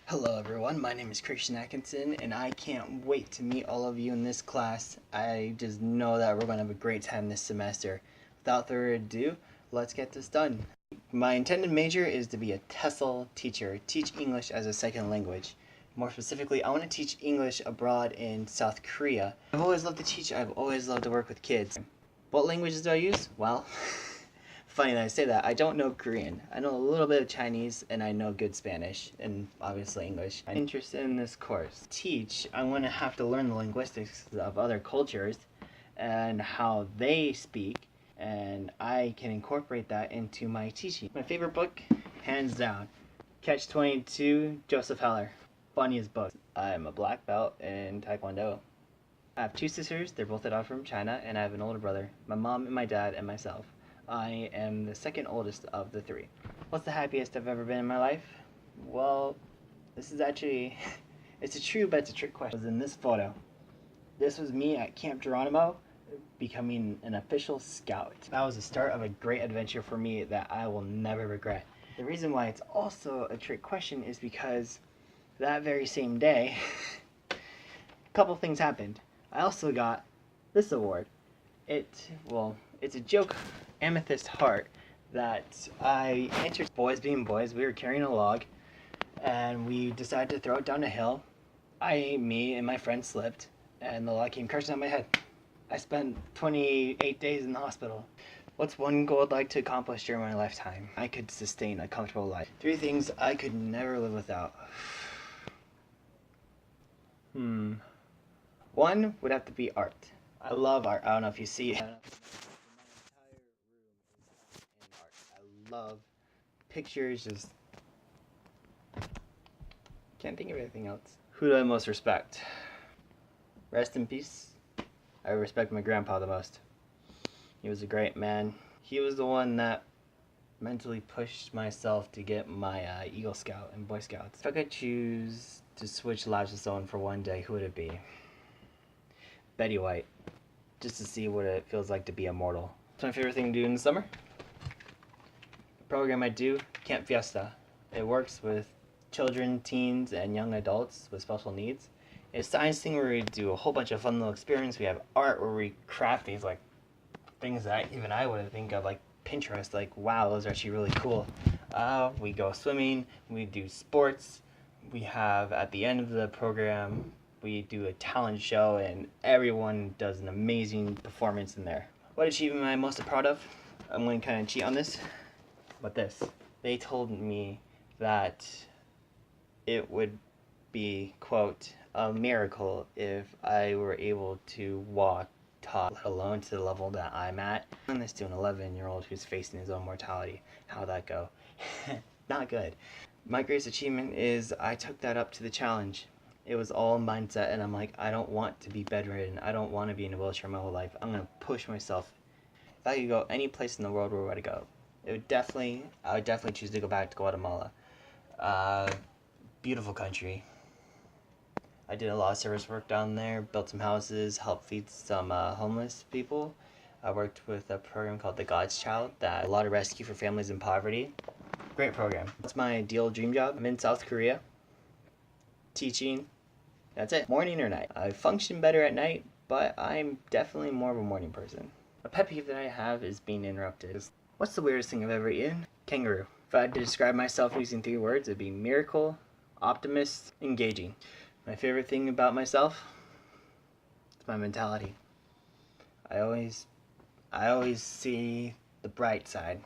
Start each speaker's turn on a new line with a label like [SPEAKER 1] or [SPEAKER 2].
[SPEAKER 1] Hello everyone, my name is Christian Atkinson and I can't wait to meet all of you in this class. I just know that we're going to have a great time this semester. Without further ado, let's get this done. My intended major is to be a TESOL teacher, teach English as a second language. More specifically, I want to teach English abroad in South Korea. I've always loved to teach, I've always loved to work with kids. What languages do I use? Well, funny that I say that. I don't know Korean. I know a little bit of Chinese, and I know good Spanish, and obviously English. I'm interested in this course. Teach, I'm going to have to learn the linguistics of other cultures and how they speak, and I can incorporate that into my teaching. My favorite book, hands down, Catch-22, Joseph Heller. Funniest book. I'm a black belt in Taekwondo. I have two sisters, they're both adopted from China, and I have an older brother, my mom and my dad and myself. I am the second oldest of the three. What's the happiest I've ever been in my life? Well, this is actually, it's a true but it's a trick question. It was in this photo. This was me at Camp Geronimo becoming an official scout. That was the start of a great adventure for me that I will never regret. The reason why it's also a trick question is because that very same day, a couple things happened. I also got this award. It's a joke amethyst heart that I entered. Boys being boys, we were carrying a log and we decided to throw it down a hill. Me and my friend slipped and the log came crashing on my head. I spent 28 days in the hospital. What's one goal I'd like to accomplish during my lifetime? I could sustain a comfortable life. 3 things I could never live without. One would have to be art. I love art. I don't know if you see it. I love pictures, just can't think of anything else. Who do I most respect? Rest in peace. I respect my grandpa the most. He was a great man. He was the one that mentally pushed myself to get my Eagle Scout and Boy Scouts. If I could choose to switch lives with someone for one day, who would it be? Betty White. Just to see what it feels like to be immortal. What's my favorite thing to do in the summer? The program I do, Camp Fiesta. It works with children, teens, and young adults with special needs. It's a science thing where we do a whole bunch of fun little experiments. We have art where we craft these like things that even I wouldn't think of, like Pinterest. Like, wow, those are actually really cool. We go swimming, we do sports. We have, at the end of the program, we do a talent show and everyone does an amazing performance in there. What achievement am I most proud of? I'm going to kind of cheat on this, but this. They told me that it would be, quote, a miracle if I were able to walk, talk, let alone to the level that I'm at. And this to an 11-year-old who's facing his own mortality. How'd that go? Not good. My greatest achievement is I took that up to the challenge. It was all mindset, and I'm like, I don't want to be bedridden. I don't want to be in a wheelchair my whole life. I'm going to push myself. If I could go any place in the world, where would I go? I would definitely choose to go back to Guatemala. Beautiful country. I did a lot of service work down there, built some houses, helped feed some homeless people. I worked with a program called The God's Child, that a lot of rescue for families in poverty. Great program. That's my ideal dream job. I'm in South Korea, teaching. That's it. Morning or night. I function better at night, but I'm definitely more of a morning person. A pet peeve that I have is being interrupted. What's the weirdest thing I've ever eaten? Kangaroo. If I had to describe myself using 3 words, it'd be miracle, optimist, engaging. My favorite thing about myself? It's my mentality. I always see the bright side.